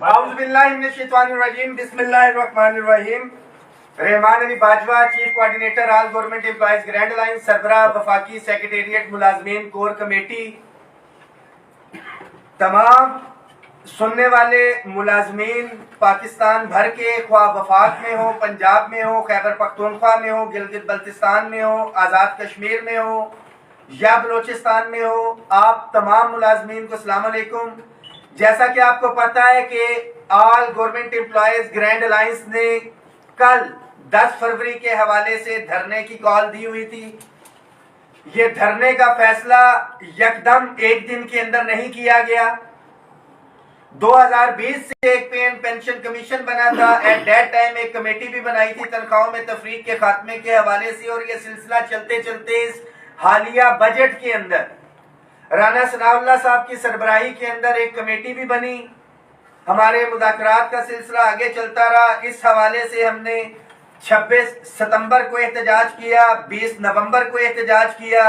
Auzubillahiminash-shaytanir-rajim. Bismillahir-rahmanir-rahim. Rahman Ali Bajwa, chief coordinator all government employees grand alliance, सरबराह वफाकी secretariat मुलाजमीन core committee, तमाम सुनने वाले मुलाजमीन पाकिस्तान भर के, ख्वाह वफाक में हो, पंजाब में हो, खैबर पख्तूनख्वा में हो, गिलगित बल्तिस्तान में हो, आज़ाद कश्मीर में हो या बलोचिस्तान में हो, आप तमाम मुलाजमीन को अस्सलाम वालेकुम। जैसा कि आपको पता है कि all government employees grand alliance ने कल 10 फरवरी के हवाले से धरने की कॉल दी हुई थी। ये धरने का फैसला यकदम एक दिन के अंदर नहीं किया गया। 2020 से एक पेंशन कमीशन बना था। एट दैट टाइम एक कमेटी भी बनाई थी तनख्वाहों में तफरीक के खात्मे के हवाले से, और ये सिलसिला चलते चलते इस हालिया बजट के अंदर राना सनाउल्लाह साहब की सरबराही के अंदर एक कमेटी भी बनी। हमारे मुज़ाकरात का सिलसिला आगे चलता रहा। इस हवाले से हमने 26 सितंबर को एहतजाज किया, 20 नवंबर को एहतजाज किया,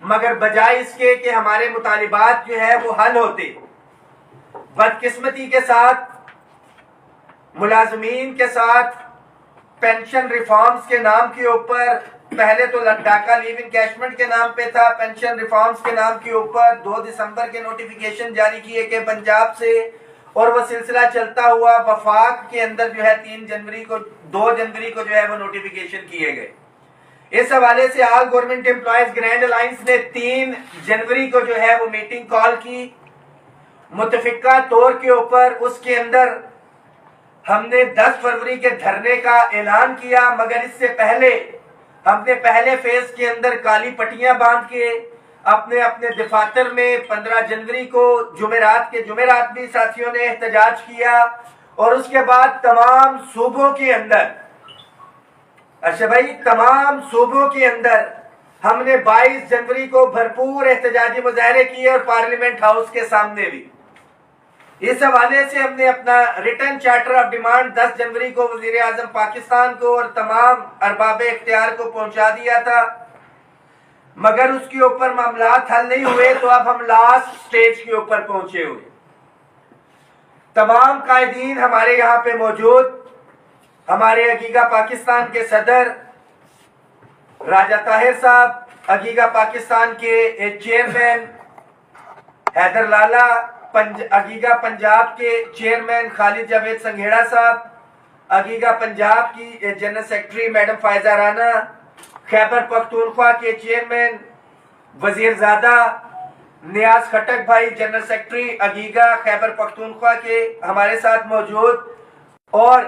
मगर बजाय इसके कि हमारे मुतालिबात जो है वो हल होते, बदकिस्मती के साथ मुलाजमीन के साथ पेंशन रिफॉर्म्स के नाम के ऊपर, पहले तो डाका लीव इनकैशमेंट के नाम पे था, पेंशन रिफॉर्म्स के नाम के ऊपर 2 दिसंबर के नोटिफिकेशन जारी किए गए पंजाब से, और वो सिलसिला चलता हुआ वफाक के अंदर जो है 2 जनवरी को जो है वो नोटिफिकेशन किए गए। इस हवाले से all government employees grand alliance ने 3 जनवरी को जो है वो मीटिंग कॉल की मुतफिका तौर के ऊपर। उसके अंदर हमने 10 फरवरी के धरने का ऐलान किया, मगर इससे पहले हमने पहले फेज के अंदर काली पट्टियां बांध के अपने अपने दफातर में 15 जनवरी को जुमेरात भी साथियों ने एहतजाज किया, और उसके बाद तमाम सूबों के अंदर, अच्छा भाई, तमाम सूबों के अंदर हमने 22 जनवरी को भरपूर एहतजाजी मुजाहरे किए, और पार्लियामेंट हाउस के सामने भी। इस हवाले से हमने अपना रिटर्न चार्टर ऑफ डिमांड 10 जनवरी को वजीर आजम पाकिस्तान को और तमाम अरबाब इख्तियार को पहुंचा दिया था, मगर उसके ऊपर मामलात हल नहीं हुए। तो अब हम लास्ट स्टेज के ऊपर पहुंचे हुए। तमाम कायदीन हमारे यहाँ पे मौजूद, हमारे अगीगा पाकिस्तान के सदर राजा ताहिर साहब, अगीगा पाकिस्तान के चेयरमैन हैदर लाला, अगीगा पंजाब के चेयरमैन खालिद जावेद संघेड़ा साहब, अगीगा पंजाब की general secretary madam Faiza Rana, Khyber Pakhtunkhwa के चेयरमैन वजीरजादा नियाज खटक भाई, जनरल सेक्रेटरी अगीगा खैबर पख्तूनख्वा के हमारे साथ मौजूद, और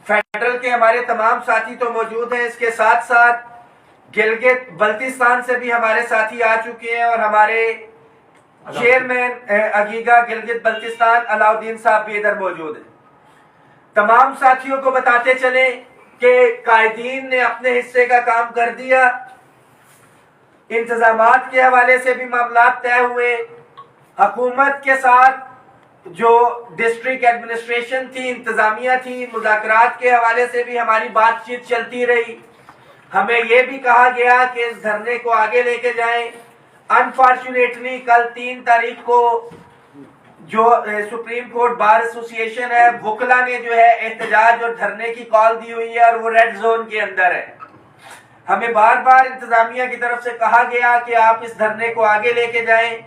फेडरल के हमारे तमाम साथी तो मौजूद हैं। इसके साथ साथ गिलगित बल्तिस्तान से भी हमारे साथी आ चुके हैं, और हमारे चेयरमैन अगीगा गिलगित बल्तिस्तान अलाउद्दीन साहब भी इधर मौजूद हैं। तमाम साथियों को बताते चले कि कायदीन ने अपने हिस्से का काम कर दिया। इंतजामात के हवाले से भी मामलात तय हुए। हुकूमत के साथ जो डिस्ट्रिक्ट एडमिनिस्ट्रेशन थी, इंतजामिया थी, मुज़ाकरात के हवाले से भी हमारी बातचीत चलती रही। हमें यह भी कहा गया कि इस धरने को आगे लेके जाएं। अनफॉर्चुनेटली कल 3 तारीख को जो सुप्रीम कोर्ट बार एसोसिएशन है, वकला ने जो है एहतजाज और धरने की कॉल दी हुई है, और वो रेड जोन के अंदर है। हमें बार बार इंतजामिया की तरफ से कहा गया कि आप इस धरने को आगे लेके जाएं।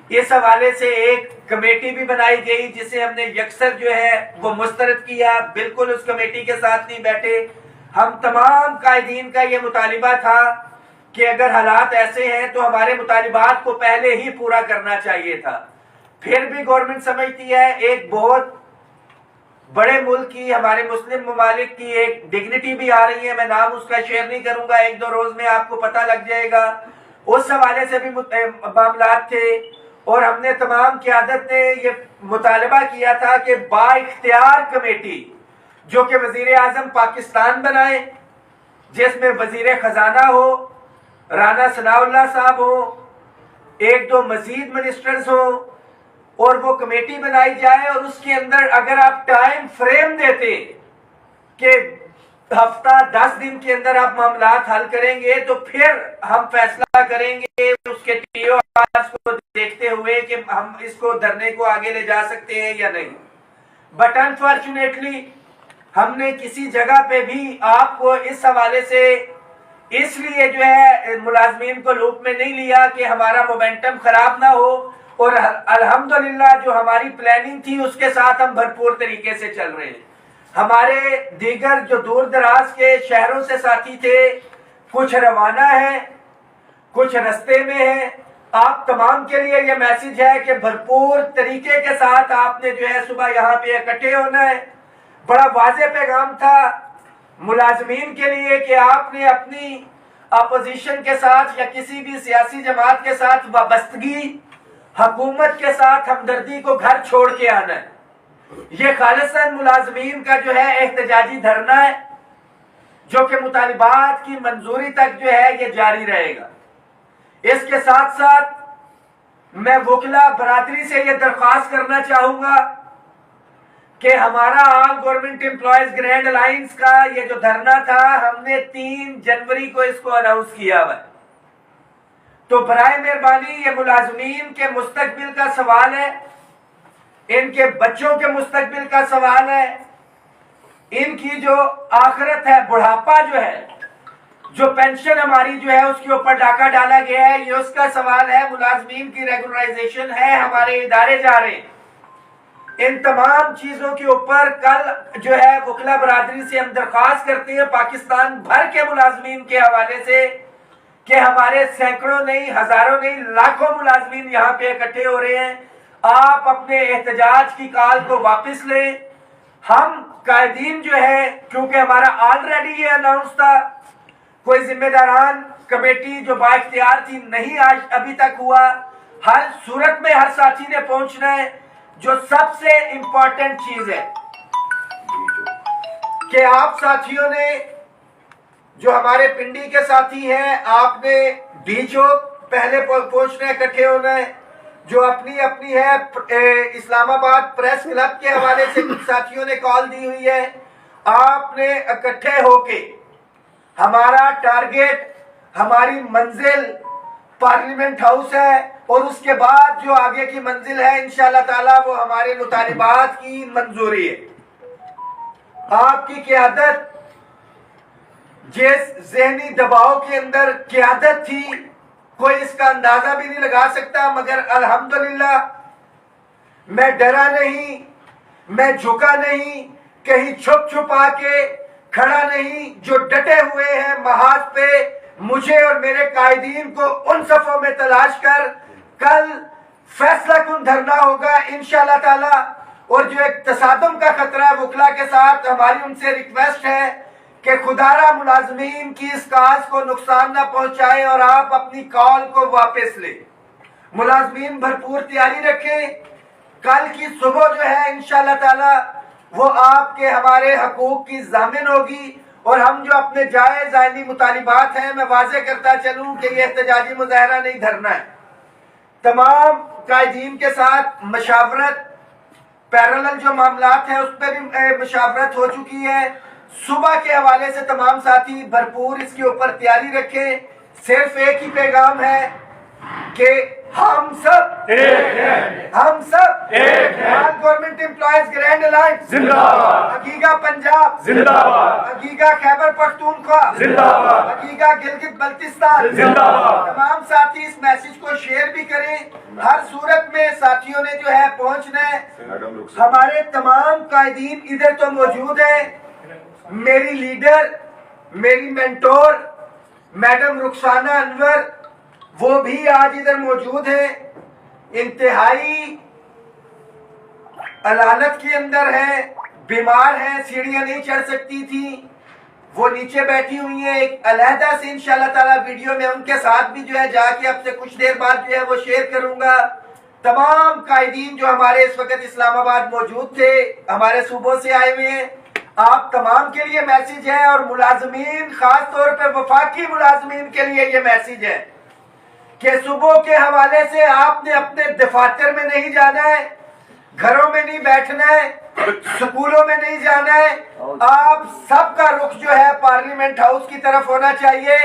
इस हवाले से एक कमेटी भी बनाई गई, जिसे हमने यकसर जो है वो मुस्तरद किया, बिल्कुल उस कमेटी के साथ नहीं बैठे। हम तमाम कायदीन का ये मुतालिबा था कि अगर हालात ऐसे हैं तो हमारे मुतालिबात को पहले ही पूरा करना चाहिए था। फिर भी गवर्नमेंट समझती है एक बहुत बड़े मुल्क की, हमारे मुस्लिम ममालिक की एक डिग्निटी भी आ रही है। मैं नाम उसका शेयर नहीं करूंगा, 1-2 रोज में आपको पता लग जाएगा। उस हवाले से भी मामलात थे, और हमने तमाम क़यादत ने ये मुतालबा किया था कि बाइख्तियार कमेटी जो कि वजीर आजम पाकिस्तान बनाए, जिसमें वजीर खजाना हो, राना सनाउल्लाह साहब हो, 1-2 मजीद मिनिस्टर्स हो, और वो कमेटी बनाई जाए। और उसके अंदर अगर आप टाइम फ्रेम देते कि हफ्ता 10 दिन के अंदर आप मामलात हल करेंगे, तो फिर हम फैसला करेंगे उसके टीओआर को देखते हुए कि हम इसको धरने को आगे ले जा सकते हैं या नहीं। बट अनफॉर्चुनेटली हमने किसी जगह पे भी आपको इस हवाले से इसलिए जो है मुलाजमीन को लूप में नहीं लिया कि हमारा मोमेंटम खराब ना हो, और अल्हम्दुलिल्लाह जो हमारी प्लानिंग थी उसके साथ हम भरपूर तरीके से चल रहे हैं। हमारे दीगर जो दूर दराज के शहरों से साथी थे, कुछ रवाना है, कुछ रास्ते में है। आप तमाम के लिए ये मैसेज है कि भरपूर तरीके के साथ आपने जो है सुबह यहाँ पे इकट्ठे होना है। बड़ा वाज़ेह पैगाम था मुलाजमीन के लिए कि आपने अपनी अपोजिशन के साथ या किसी भी सियासी जमात के साथ वाबस्तगी, हुकूमत के साथ हमदर्दी को घर छोड़ के आना है। ये खालिसन मुलाजमीन का जो है एहतजाजी धरना है, जो कि मुतालिबात की मंजूरी तक जो है ये जारी रहेगा। इसके साथ साथ मैं वकला बरादरी से ये दरख्वास्त करना चाहूंगा कि हमारा all government employees grand alliance का ये जो धरना था, हमने 3 जनवरी को इसको अनाउंस किया हुआ है। तो बराए मेहरबानी ये मुलाजमीन के मुस्तकबिल का सवाल है, इनके बच्चों के मुस्तकबिल का सवाल है, इनकी जो आखिरत है, बुढ़ापा जो है, जो पेंशन हमारी जो है उसके ऊपर डाका डाला गया है, ये उसका सवाल है। मुलाजमीन की रेगुलराइजेशन है, हमारे इदारे जा रहे हैं। इन तमाम चीजों के ऊपर कल जो है वकला बरादरी से हम दरख्वास्त करते हैं पाकिस्तान भर के मुलाजमीन के हवाले से कि हमारे सैकड़ों नहीं, हजारों नहीं, लाखों मुलाजमीन यहाँ पे इकट्ठे हो रहे हैं। आप अपने एहतजाज की कॉल को वापस लें। हम कायदीन जो है, क्योंकि हमारा ऑलरेडी ये अनाउंस था, कोई जिम्मेदारान कमेटी जो बाइख्तियार थी नहीं आज अभी तक हुआ। हर सूरत में हर साथी ने पहुंचना है। जो सबसे इंपॉर्टेंट चीज है कि आप साथियों ने, जो हमारे पिंडी के साथी हैं, आपने डी चौक पहले पहुंचना है, इकट्ठे होना है। जो अपनी अपनी है इस्लामाबाद प्रेस क्लब के हवाले से कुछ साथियों ने कॉल दी हुई है, आपने इकट्ठे होके हमारा टारगेट, हमारी मंजिल पार्लियामेंट हाउस है, और उसके बाद जो आगे की मंजिल है इंशाअल्लाह ताला वो हमारे मुतालिबात की मंजूरी है। आपकी क़यादत, जिस ज़हनी दबाव के अंदर क़यादत थी, कोई इसका अंदाजा भी नहीं लगा सकता, मगर अल्हम्दुलिल्लाह मैं डरा नहीं, मैं झुका नहीं, कहीं छुप छुपा के खड़ा नहीं। जो डटे हुए हैं महाज पे, मुझे और मेरे कायदीन को उन सफों में तलाश कर कल फैसला कुन धरना होगा इंशाअल्लाह ताला। और जो एक तसादुम का खतरा है वकला के साथ, हमारी उनसे रिक्वेस्ट है कि खुदारा मुलाजमीन की इस काज को नुकसान न पहुंचाए और आप अपनी कॉल को वापस ले। मुलाजमीन भरपूर तैयारी रखें। कल की सुबह जो है इंशाअल्लाह ताला वो आपके हमारे हकूक की जामिन होगी। और हम जो अपने जायज़ आईनी मुतालिबात हैं, मैं वाज़ेह करता चलूं कि ये एहतजाजी मुजाहरा नहीं धरना है। तमाम कायदीन के साथ मशावरत, पैरेलल जो मामलात हैं उस पर भी मशावरत हो चुकी है। सुबह के हवाले से तमाम साथी भरपूर इसके ऊपर तैयारी रखें। सिर्फ एक ही पैगाम है कि हम सब एक हैं, हम सब एक हैं। गवर्नमेंट एम्प्लॉयज ग्रैंड अलायंस जिंदाबाद, हकीका पंजाब जिंदाबाद, हकीका खैबर पख्तूनख्वा जिंदाबाद, हकीका गिलगित बल्तिस्तान जिंदाबाद। तमाम साथी इस मैसेज को शेयर भी करें। हर सूरत में साथियों ने जो है पहुंचना है। हमारे तमाम कायदीन इधर तो मौजूद है। मेरी लीडर, मेरी मेंटोर मैडम रुखसाना अनवर, वो भी आज इधर मौजूद है। इंतहाई अलालत के अंदर है, बीमार है, सीढ़ियां नहीं चढ़ सकती थी, वो नीचे बैठी हुई है। एक अलहदा से इंशाअल्लाह ताला वीडियो में उनके साथ भी जो है जाके अब से कुछ देर बाद जो है वो शेयर करूंगा। तमाम कायदीन जो हमारे इस वक्त इस्लामाबाद मौजूद थे, हमारे सूबों से आए हुए हैं, आप तमाम के लिए मैसेज है। और मुलाजमीन, खास तौर पर वफाकी मुलाजमीन के लिए ये मैसेज है कि सुबह के हवाले से आपने अपने दफातर में नहीं जाना है, घरों में नहीं बैठना है, स्कूलों में नहीं जाना है। आप सबका रुख जो है पार्लियामेंट हाउस की तरफ होना चाहिए।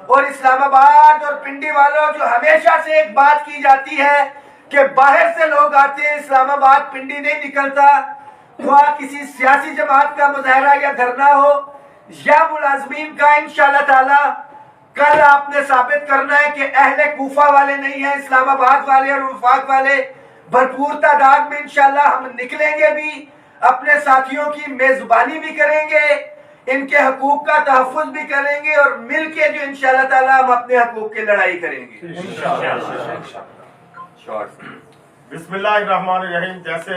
और इस्लामाबाद और पिंडी वालों, जो हमेशा से एक बात की जाती है कि बाहर से लोग आते हैं, इस्लामाबाद पिंडी नहीं निकलता, خواہ کسی سیاسی جماعت کا مظاہرہ یا دھرنا ہو یا ملازمین کا، انشاءاللہ تعالی کل آپ نے ثابت کرنا ہے کہ اہل کوفہ والے نہیں ہیں، اسلام آباد والے اور وفاق والے بھرپور تعداد میں انشاءاللہ ہم نکلیں گے بھی، اپنے ساتھیوں کی میزبانی بھی کریں گے، ان کے حقوق کا تحفظ بھی کریں گے، اور مل کے جو انشاءاللہ تعالی ہم اپنے حقوق کی لڑائی کریں گے بسم اللہ الرحمن الرحیم. جیسے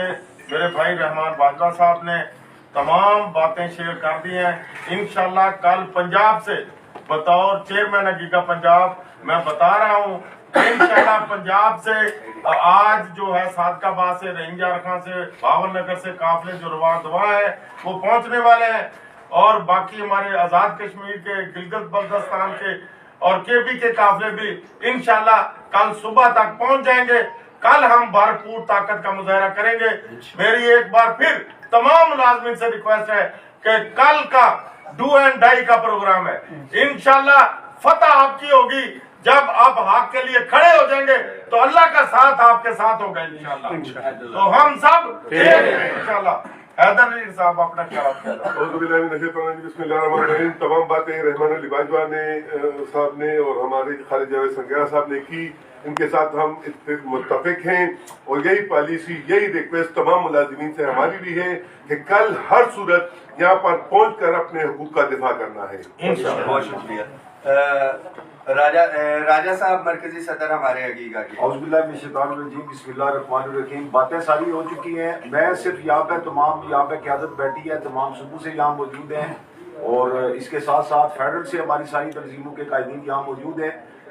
میرے بھائی رحمان باجوہ صاحب نے تمام باتیں شیئر کر دی ہیں، انشاءاللہ کل پنجاب سے بطور چیئرمین حقیقہ پنجاب میں بتا رہا ہوں، انشاءاللہ پنجاب سے آج جو ہے صادق آباد سے، رہنجار خان سے، باول نگر سے قافلے جو رواں دواں ہیں وہ پہنچنے والے ہیں، اور باقی ہمارے آزاد کشمیر کے، گلگت بلتستان کے اور کے پی کے قافلے بھی انشاءاللہ کل صبح تک پہنچ جائیں گے. کل ہم بھرپور طاقت کا مظاہرہ کریں گے. میری ایک بار پھر تمام ملازمین سے ریکویسٹ ہے کہ کل کا ڈو اینڈ ڈائی کا پروگرام ہے، انشاءاللہ فتح آپ کی ہوگی. جب آپ حق کے لیے کھڑے ہو جائیں گے تو اللہ کا ساتھ آپ کے ساتھ ہوگا انشاءاللہ. تو ہم سب انشاءاللہ. حیدر علی صاحب اپنا بسم اللہ الرحمن الرحیم. تمام باتیں رحمان علی باجوہ نے صاحب نے اور ہمارے خالد جاوید سنگیرا صاحب نے کی، ان کے ساتھ ہم متفق ہیں، اور یہی پالیسی، یہی ریکویسٹ تمام ملازمین سے ہماری بھی ہے کہ کل ہر صورت یہاں پر پہنچ کر اپنے حقوق کا دفاع کرنا ہے. بہت شکریہ. راجہ صاحب مرکزی صدر ہمارے حقیقہ کے. اعوذ باللہ من الشیطان الرجیم. بسم اللہ الرحمن الرحیم. باتیں ساری ہو چکی ہیں، میں صرف یہاں پہ تمام یہاں پہ قیادت بیٹھی ہے، تمام صوبوں سے یہاں موجود ہیں، اور اس کے ساتھ ساتھ فیڈرل سے ہماری ساری تنظیموں کے قائدین یہاں موجود ہیں.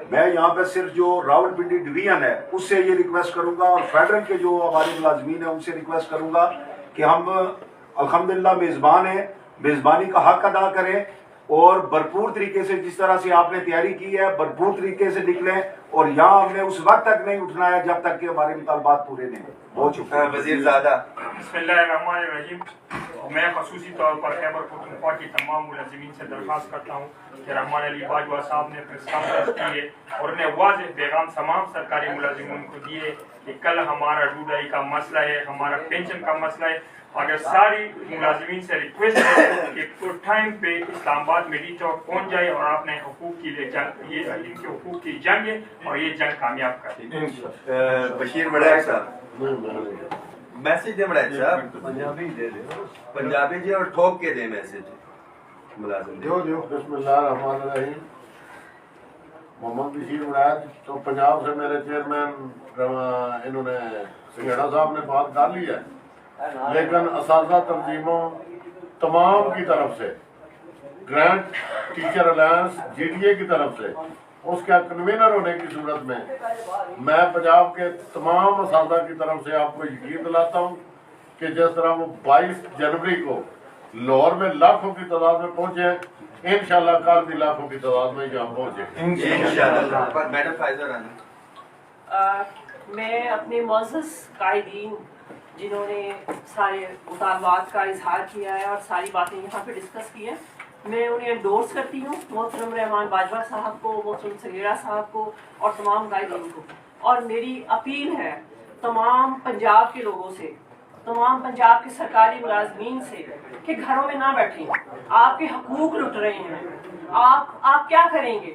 میں یہاں پہ صرف جو راولپنڈی ڈویژن ہے اس سے یہ ریکویسٹ کروں گا، اور فیڈرل کے جو ہمارے ملازمین ہیں ان سے ریکویسٹ کروں گا کہ ہم الحمدللہ میزبان ہیں، میزبانی کا حق ادا کریں، اور بھرپور طریقے سے جس طرح سے آپ نے تیاری کی ہے بھرپور طریقے سے نکلیں، اور یہاں ہم نے اس وقت تک نہیں اٹھنا ہے جب تک کہ ہمارے مطالبات پورے نہیں. بہت شکریہ. وزیر زادہ. بسم اللہ الرحمن الرحیم. میں خصوصی طور پر خیبر پختونخوا کے تمام ملازمین سے درخواست کرتا ہوں کہ رحمان علی باجوہ صاحب نے پریس کانفرنس کی ہے اور انہیں واضح پیغام تمام سرکاری ملازمین کو دیے کہ کل ہمارا ڈوڈائی کا مسئلہ ہے، ہمارا پینشن کا مسئلہ ہے. اگر ساری ملازمین سے ریکویسٹ ہے کہ ٹائم پہ اسلام آباد میڈی چوک پہنچ جائے اور آپ نے حقوق کی لیے جنگ، یہ ان کے حقوق کی جنگ ہے اور یہ جنگ کامیاب کر دیں. بشیر وڑائچ صاحب میسج دے. وڑائچ صاحب پنجابی جی اور ٹھوک کے دے میسج ملازم. بسم اللہ الرحمن الرحیم. محمد بشیر وڑائچ. تو پنجاب سے میرے چیئرمین انہوں نے سنگھیڑا صاحب نے بات کر لی ہے، لیکن اساتذہ تنظیموں تمام کی طرف سے، grant teacher alliance G D A کی طرف سے، اس کا کنوینر ہونے کی صورت میں میں پنجاب کے تمام اساتذہ کی طرف سے آپ کو یقین دلاتا ہوں کہ جس طرح وہ 22 جنوری کو لاہور میں لاکھوں کی تعداد میں پہنچے، انشاءاللہ کل بھی لاکھوں کی تعداد میں یہاں پہنچے انشاءاللہ. میڈم فائزہ رانی. میں اپنے معزز قائدین جنہوں نے سارے مطالبات کا اظہار کیا ہے اور ساری باتیں یہاں پہ ڈسکس کی ہیں، میں انہیں انڈورس کرتی ہوں، محترم رحمان باجوہ صاحب کو، محترم سنگیرا صاحب کو اور تمام قائدین کو. اور میری اپیل ہے تمام پنجاب کے لوگوں سے، تمام پنجاب کے سرکاری ملازمین سے کہ گھروں میں نہ بیٹھیں. آپ کے حقوق لٹ رہے ہیں، آپ کیا کریں گے؟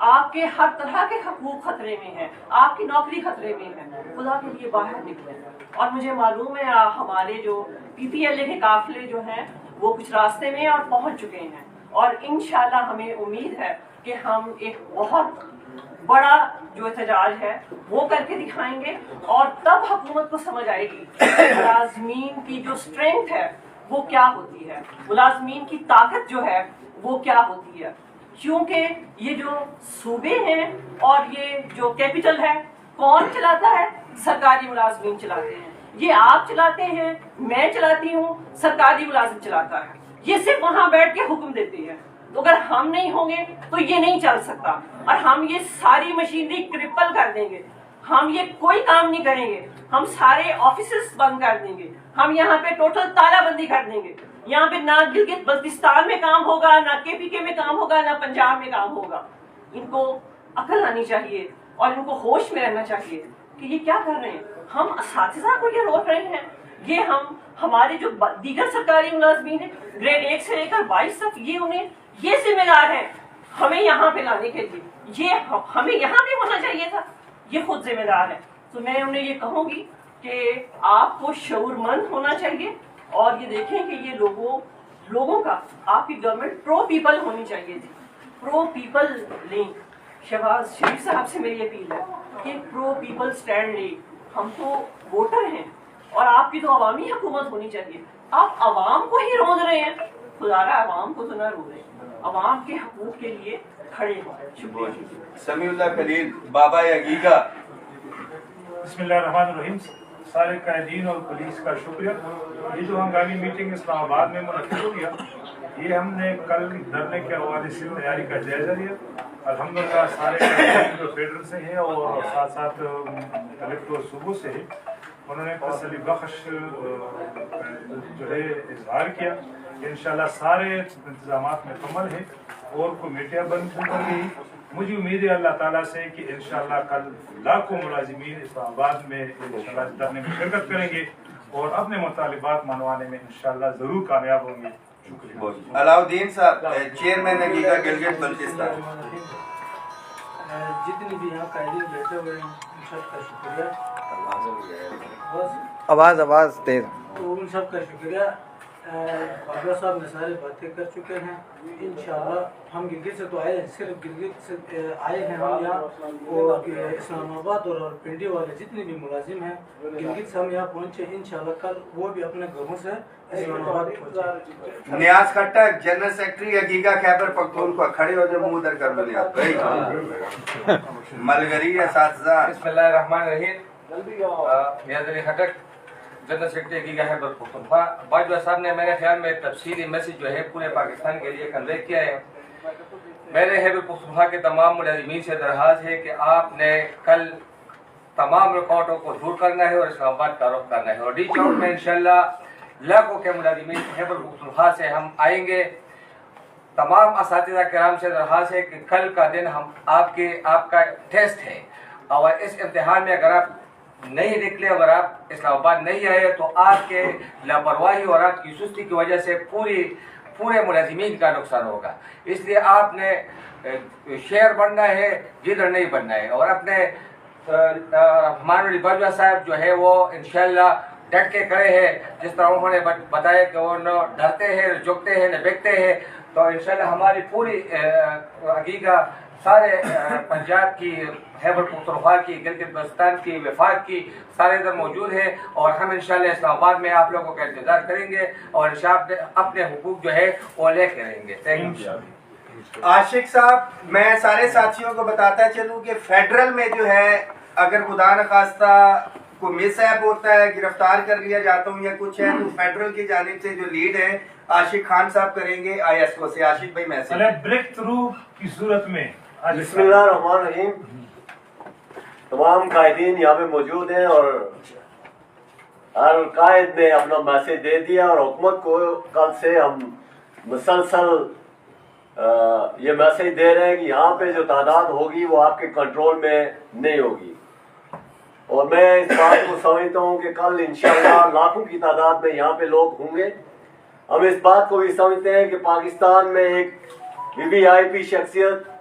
آپ کے ہر طرح کے حقوق خطرے میں ہیں، آپ کی نوکری خطرے میں ہے. خدا کے لیے باہر نکلیں. اور مجھے معلوم ہے ہمارے جو پی پی ایل اے کے قافلے جو ہیں وہ کچھ راستے میں اور پہنچ چکے ہیں، اور انشاءاللہ ہمیں امید ہے کہ ہم ایک بہت بڑا جو احتجاج ہے وہ کر کے دکھائیں گے، اور تب حکومت کو سمجھ آئے گی کہ ملازمین کی جو اسٹرینتھ ہے وہ کیا ہوتی ہے، ملازمین کی طاقت جو ہے وہ کیا ہوتی ہے. کیونکہ یہ جو صوبے ہیں اور یہ جو کیپٹل ہے کون چلاتا ہے؟ سرکاری ملازمین چلاتے ہیں. یہ آپ چلاتے ہیں، میں چلاتی ہوں، سرکاری ملازم چلاتا ہے. یہ صرف وہاں بیٹھ کے حکم دیتے ہیں. تو اگر ہم نہیں ہوں گے تو یہ نہیں چل سکتا، اور ہم یہ ساری مشینری کرپل کر دیں گے. ہم یہ کوئی کام نہیں کریں گے، ہم سارے آفیسز بند کر دیں گے، ہم یہاں پہ ٹوٹل تالا بندی کر دیں گے. یہاں پہ نہ گلگت بلتستان میں کام ہوگا، نہ کے پی کے میں کام ہوگا، نہ پنجاب میں کام ہوگا. ان کو عقل آنی چاہیے اور ان کو ہوش میں رہنا چاہیے کہ یہ کیا کر رہے ہیں. ہم اساتذہ کو یہ روک رہے ہیں یہ ہمارے جو دیگر سرکاری ملازمین ہیں گریڈ 1 سے لے کر 22 تک، یہ ذمہ دار ہیں ہمیں یہاں پہ لانے کے لیے، یہ ہمیں یہاں پہ ہونا چاہیے تھا، یہ خود ذمہ دار ہے۔ تو میں انہیں یہ کہوں گی کہ آپ کو شعور مند ہونا چاہیے اور یہ دیکھیں کہ یہ لوگوں کا آپ کی گورنمنٹ پرو پیپل ہونی چاہیے تھی، پرو پیپل لیں۔ شہباز شریف صاحب سے میری اپیل ہے کہ پرو پیپل سٹینڈ لیں، ہم تو ووٹر ہیں اور آپ کی تو عوامی حکومت ہونی چاہیے، آپ عوام کو ہی روند رہے ہیں، خدا را عوام کو تو نہ رو رہے، عوام کے حقوق کے لیے کھڑے ہوں۔ شکریہ۔ سمیع اللہ خلیل بابا عقیقہ۔ بسم اللہ الرحمن الرحیم، سارے قائدین اور پولیس کا شکریہ۔ یہ جو ہنگامی میٹنگ اسلام آباد میں منعقد ہو گیا، یہ ہم نے کل دھرنے کے حوالے سے تیاری کا جائزہ لیا۔ الحمدللہ سارے قائدین جو فیڈرل سے ہیں اور ساتھ ساتھ کلکٹر صوبوں سے ہیں، انہوں نے تسلی بخش جو ہے اظہار کیا کہ انشاءاللہ سارے انتظامات میں مکمل ہیں اور کمیٹیاں بند کر گئی۔ مجھے امید ہے اللہ تعالیٰ سے کہ انشاءاللہ کل لاکھوں ملازمین اسلام آباد میں انشاءاللہ دھرنے میں شرکت کریں گے اور اپنے مطالبات منوانے میں انشاءاللہ ضرور کامیاب ہوں گے۔ شکریہ۔ علاؤدین صاحب چیئرمین عقیقہ گلگت بلتستان۔ جتنی بھی یہاں قائدین بیٹھے ہوئے ہیں ان سب کا شکریہ، آواز تیز۔ تو ان سب کا شکریہ۔ باجوہ صاحب نے سارے باتیں کر چکے ہیں۔ انشاءاللہ ہم گلگت سے تو آئے ہیں، صرف گلگت سے آئے ہیں ہم یہاں، اور اسلام آباد اور پنڈی والے جتنے بھی ملازم ہیں گلگت سے ہم یہاں پہنچے، انشاءاللہ کل وہ بھی اپنے گھروں سے اسلام آباد پہنچے۔ نیاز کھٹک جنرل سیکرٹری عقیقہ خیبر پختونخوا، کھڑے ہو جائے، منہ در کر لو نیاز بھائی۔ ملگری اساتذہ۔ بسم اللہ الرحمن الرحیم۔ نیاز علی کھٹک جنرل سیکرٹری عقیقہ خیبر پختونخوا۔ باجوہ صاحب نے میرے خیال میں تفصیلی میسج جو ہے پورے پاکستان کے لیے کنوے کیا ہے۔ میرے خیبر پختونخوا کے تمام ملازمین سے درخواست ہے کہ آپ نے کل تمام رکاوٹوں کو دور کرنا ہے اور اسلام آباد کا رخ کرنا ہے، اور ریچ آؤٹ میں انشاءاللہ لاکھوں کے ملازمین خیبر پختونخوا سے ہم آئیں گے۔ تمام اساتذہ کرام سے درخواست ہے کہ کل کا دن آپ کا ٹیسٹ ہے، اور اس امتحان میں اگر آپ نہیں نکلے، اگر آپ اسلام آباد نہیں آئے تو آپ کے لاپرواہی اور آپ کی سستی کی وجہ سے پورے ملازمین کا نقصان ہوگا۔ اس لیے آپ نے شیئر بننا ہے، جدھر نہیں بننا ہے، اور اپنے ہمارے باجوہ صاحب جو ہے وہ انشاءاللہ ڈٹ کے کھڑے ہیں، جس طرح انہوں نے بتایا کہ وہ نہ ڈرتے ہیں، نہ جھکتے ہیں، نہ بیکتے ہیں، تو انشاءاللہ ہماری پوری عقیقہ سارے پنجاب کی، خیبر پختونخوا کی، گلگت بلتستان کی، وفاق کی، سارے ادھر موجود ہیں، اور ہم انشاءاللہ اسلام آباد میں آپ لوگوں کا انتظار کریں گے اور انشاءاللہ اپنے حقوق جو ہے وہ لے کے رہیں گے۔ Thank you. عاشق صاحب، میں سارے ساتھیوں کو بتاتا چلوں کہ فیڈرل میں جو ہے اگر خدا نخواستہ کوئی مس ایپ ہوتا ہے، گرفتار کر لیا جاتا ہوں یا کچھ ہے، تو فیڈرل کی جانب سے جو لیڈ ہے عاشق خان صاحب کریں گے آئی ایس کو سے۔ عاشق بھائی میسج بریک تھرو کی صورت میں بسم اللہ الرحمن الرحیم۔ تمام قائدین یہاں پہ موجود ہیں اور ہر قائد نے اپنا میسج دے دیا، اور حکومت کو کل سے ہم مسلسل یہ میسج دے رہے ہیں کہ یہاں پہ جو تعداد ہوگی وہ آپ کے کنٹرول میں نہیں ہوگی، اور میں اس بات کو سمجھتا ہوں کہ کل انشاءاللہ لاکھوں کی تعداد میں یہاں پہ لوگ ہوں گے۔ ہم اس بات کو بھی سمجھتے ہیں کہ پاکستان میں ایک VVIP شخصیت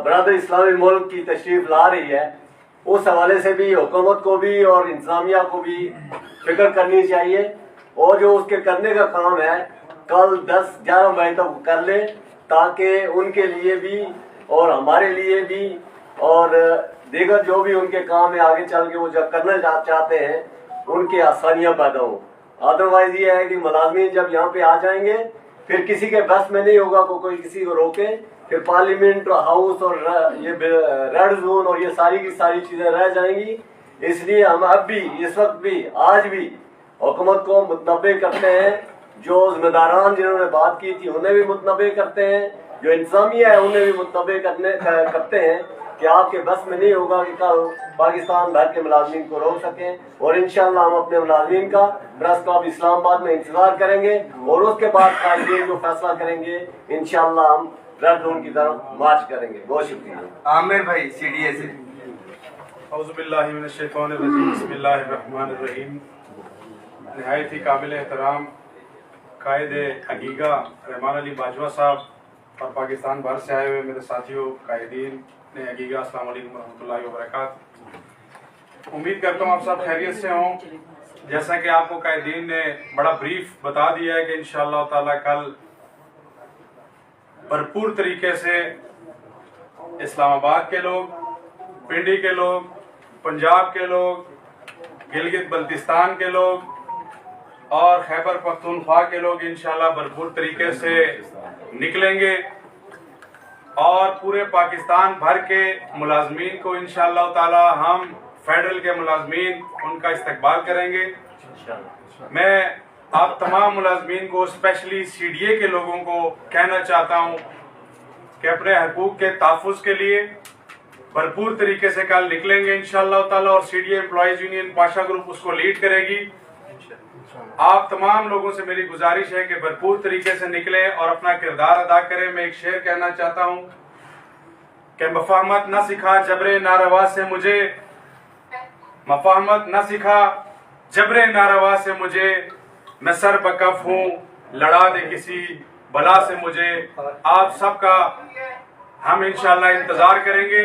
برادر اسلامی ملک کی تشریف لا رہی ہے، اس حوالے سے بھی حکومت کو بھی اور انتظامیہ کو بھی فکر کرنی چاہیے، اور جو اس کے کرنے کا کام ہے کل 10-11 بجے تک کر لیں، تاکہ ان کے لیے بھی اور ہمارے لیے بھی اور دیگر جو بھی ان کے کام ہے آگے چل کے وہ جب کرنا چاہتے ہیں ان کی آسانیاں پیدا ہوں۔ ادروائز یہ ہے کہ ملازمین جب یہاں پہ آ جائیں گے پھر کسی کے بس میں نہیں ہوگا کوئی کسی کو روکے، پھر پارلیمنٹ ہاؤس اور یہ ریڈ زون اور یہ ساری کی ساری چیزیں رہ جائیں گی۔ اس لیے ہم اب بھی اس وقت بھی آج بھی حکومت کو متنبع کرتے ہیں، جو ذمہ داران جنہوں نے بات کی تھی انہیں بھی متنبع کرتے ہیں، جو انتظامیہ ہے انہیں بھی متنبع کرتے ہیں کہ آپ کے بس میں نہیں ہوگا کہ کل پاکستان بھر کے ملازمین کو روک سکیں، اور انشاءاللہ ہم اپنے ملازمین کا پریس کلب اسلام آباد میں انتظار کریں گے، اور اس کے بعد قائدین جو فیصلہ کریں گے انشاءاللہ ہم ریڈ زون کی طرف مارچ کریں گے۔ بہت شکریہ۔ عامر بھائی CDA سے۔ اعوذ باللہ من الشیطان الرجیم، بسم اللہ الرحمن الرحیم۔ नहायत ही काबिल एहतराम कायद हकीका रहमान अली बाजवा साहब और पाकिस्तान भर से आए हुए मेरे साथियों कायदीन ने हकीका, अस्सलाम वालेकुम रहमतुल्लाहि व बरकातहू। उम्मीद करता हूँ आप सब खैरियत से हों। जैसा कि आपको कायदीन ने बड़ा ब्रीफ बता दिया है कि इंशाअल्लाह ताला कल भरपूर तरीके से इस्लामाबाद के लोग, पिंडी के लोग, पंजाब के लोग, गिलगित बल्तिस्तान के लोग और खैबर पख्तूनख्वा के लोग इंशाल्लाह भरपूर तरीके से निकलेंगे और पूरे पाकिस्तान भर के मुलाजमीन को इंशाअल्लाह ताला हम फेडरल के मुलाजमीन उनका इस्तकबाल करेंगे। मैं आप तमाम मुलाजमीन को, स्पेशली CDA के लोगों को कहना चाहता हूँ कि अपने हकूक़ के तहफ़्फ़ुज़ के लिए भरपूर तरीके से कल निकलेंगे इंशाअल्लाह ताला और CDA employees union Pasha group उसको लीड करेगी। आप तमाम लोगों से मेरी गुजारिश है कि भरपूर तरीके से निकलें और अपना किरदार अदा करें। मैं एक शेर कहना चाहता हूँ कि मफाहमत न सिखा जबरे नारवा से मुझे, मफाहमत न सिखा जबरे नारवा से मुझे, मैं सर बकफ हूँ लड़ा दे किसी बला से मुझे। आप सबका हम इंशाअल्लाह इंतज़ार करेंगे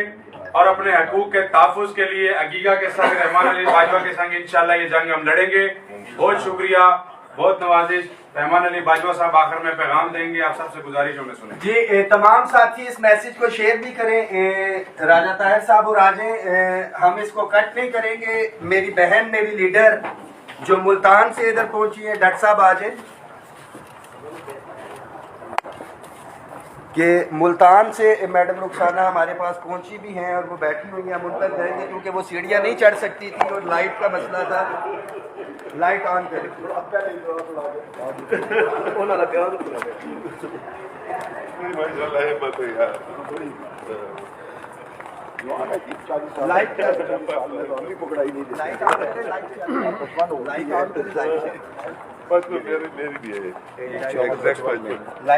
और अपने हकूक़ के तहफ़्फ़ुज़ के लिए हकीका के संग, रहमान अली बाजवा के संग इंशाअल्लाह ये जंग हम लड़ेंगे। बहुत शुक्रिया, बहुत नवाजिश। रहमान अली बाजवा साहब आखिर में पैगाम देंगे, आप सबसे गुजारिश होंगे सुने जी। तमाम साथी इस मैसेज को शेयर भी करें। राजा ताहिर साहब और राजे, हम इसको कट नहीं करेंगे। मेरी बहन, मेरी लीडर जो मुल्तान से इधर पहुंची है, डॉक्टर साहब आ जाए कि मुल्तान से मैडम रुखसाना हमारे पास पहुंची भी हैं और वो बैठी हुई हैं। हम उन तक जाएंगे क्योंकि वो सीढ़ियाँ नहीं चढ़ सकती थी और लाइट का मसला था। लाइट ऑन करें। लाइट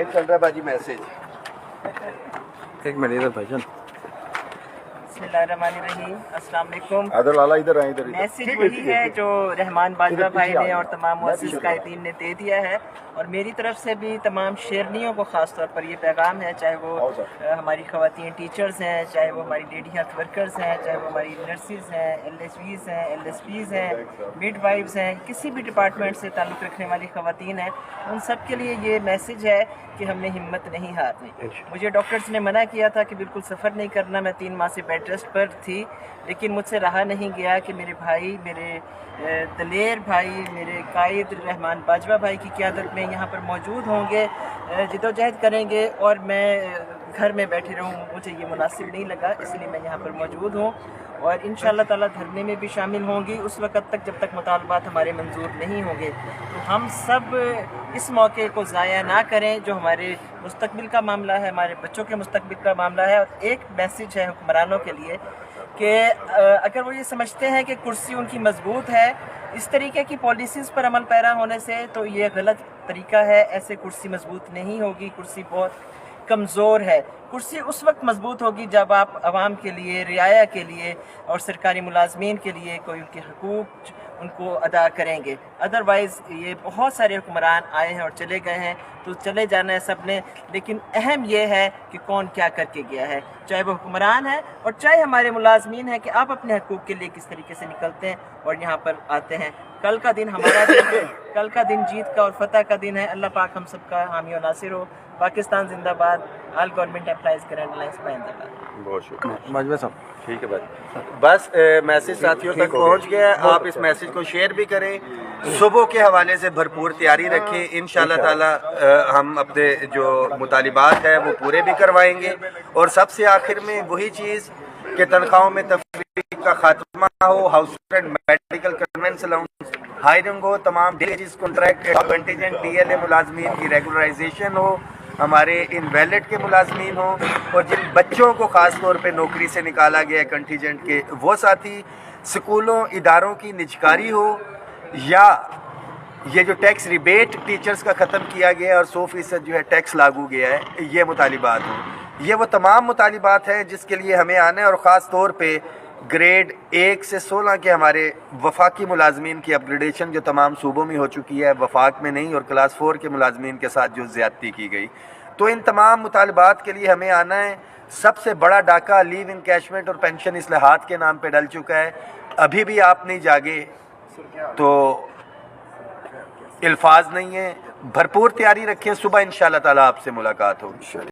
चल रहा है बाजी। मैसेज एक मिनट इधर भाईजान। बिस्मिल्लाहिर्रहमानिर्रहीम, अस्सलाम वालेकुम। आदर लाला इधर आए, इधर मैसेज वही है जो रहमान बाजवा भाई ने और तमाम मुअस्सिस कायदीन ने दे दिया है और मेरी तरफ से भी तमाम शेरनियों को ख़ास तौर पर ये पैगाम है, चाहे वो हमारी ख़वातीन टीचर्स हैं, चाहे वो हमारी लेडी हेल्थ वर्कर्स हैं, चाहे वो हमारी नर्सिस हैं, LSVs हैं, LSPs हैं, मिडवाइफ्स हैं, किसी भी डिपार्टमेंट से ताल्लुक़ रखने वाली ख़वातीन हैं, उन सब के लिए ये मैसेज है कि हमने हिम्मत नहीं हारनी। मुझे डॉक्टर्स ने मना किया था कि बिल्कुल सफ़र नहीं करना, मैं 3 माह से बेड रेस्ट पर थी, लेकिन मुझसे रहा नहीं गया कि मेरे भाई, मेरे दलेर भाई, मेरे कायद रहमान बाजवा भाई की क़यादत में यहाँ पर मौजूद होंगे, जिद्दोजहद करेंगे और मैं घर में बैठी रहूँ, मुझे ये मुनासिब नहीं लगा, इसलिए मैं यहाँ पर मौजूद हूँ और इंशाअल्लाह ताला धरने में भी शामिल होंगी उस वक़्त तक जब तक मुतालबात हमारे मंजूर नहीं होंगे। तो हम सब इस मौके को ज़ाया ना करें, जो हमारे मुस्तकबिल का मामला है, हमारे बच्चों के मुस्तकबिल का मामला है। और एक मैसेज है हुक्मरानों के लिए कि अगर वो ये समझते हैं कि कुर्सी उनकी मजबूत है, इस तरीके की पॉलिसीज़ पर अमल पैरा होने से, तो ये गलत तरीका है। ऐसे कुर्सी मजबूत नहीं होगी, कुर्सी बहुत कमज़ोर है। कुर्सी उस वक्त मजबूत होगी जब आप आवाम के लिए, रियाया के लिए और सरकारी मुलाजमीन के लिए कोई उनके हकूक़ उनको अदा करेंगे। अदरवाइज़ ये बहुत सारे हुक्मरान आए हैं और चले गए हैं, तो चले जाना है सब ने, लेकिन अहम ये है कि कौन क्या करके गया है, चाहे वो हुक्मरान है और चाहे हमारे मुलाजमीन है, कि आप अपने हकूक़ के लिए किस तरीके से निकलते हैं और यहाँ पर आते हैं। कल का दिन हमारा दिन है, कल का दिन जीत का और फतह का दिन है। अल्लाह पाक हम सबका हामी और नासिर हो। पाकिस्तान जिंदाबाद। All government employees grand alliance जिंदाबाद। बहुत शुक्रिया बाजवा साहब। ठीक है भाई, बस मैसेज साथियों तक पहुंच गया। आप इस मैसेज को शेयर भी करें। सुबह के हवाले से भरपूर तैयारी रखें। इंशाअल्लाह ताला हम अपने जो मुतालिबात है वो पूरे भी करवाएंगे। और सबसे आखिर में वही चीज़ कि तनख्वाहों में तफरीक का खात्मा हो, house rent, medical convince allowance, hiring हो, तमाम डेज कॉन्ट्रैक्ट, कंटिजेंट, DLA मुलाजमीन की रेगुलराइजेशन हो, हमारे इनवैलिड के मुलाजमीन हो और जिन बच्चों को ख़ास तौर पे नौकरी से निकाला गया है कंटिजेंट के, वो साथी, स्कूलों इदारों की निजकारी हो, या ये जो टैक्स रिबेट टीचर्स का ख़त्म किया गया है और 100% जो है टैक्स लागू गया है, ये मुतालिबात हो। ये वो तमाम मुतालिबात हैं जिसके लिए हमें आना है। और ख़ास तौर पे ग्रेड 1 से 16 के हमारे वफाकी मुलाजमीन की अपग्रेडेशन जो तमाम सूबों में हो चुकी है, वफाक में नहीं, और क्लास 4 के मुलाजमीन के साथ जो ज़्यादती की गई, तो इन तमाम मुतालबात के लिए हमें आना है। सबसे बड़ा डाका लीव इनकैशमेंट और पेंशन इस्लाहात के नाम पे डल चुका है। अभी भी आप नहीं जागे तो इल्फाज नहीं है। भरपूर तैयारी रखें, सुबह इंशाअल्लाह ताला आपसे मुलाकात होगी।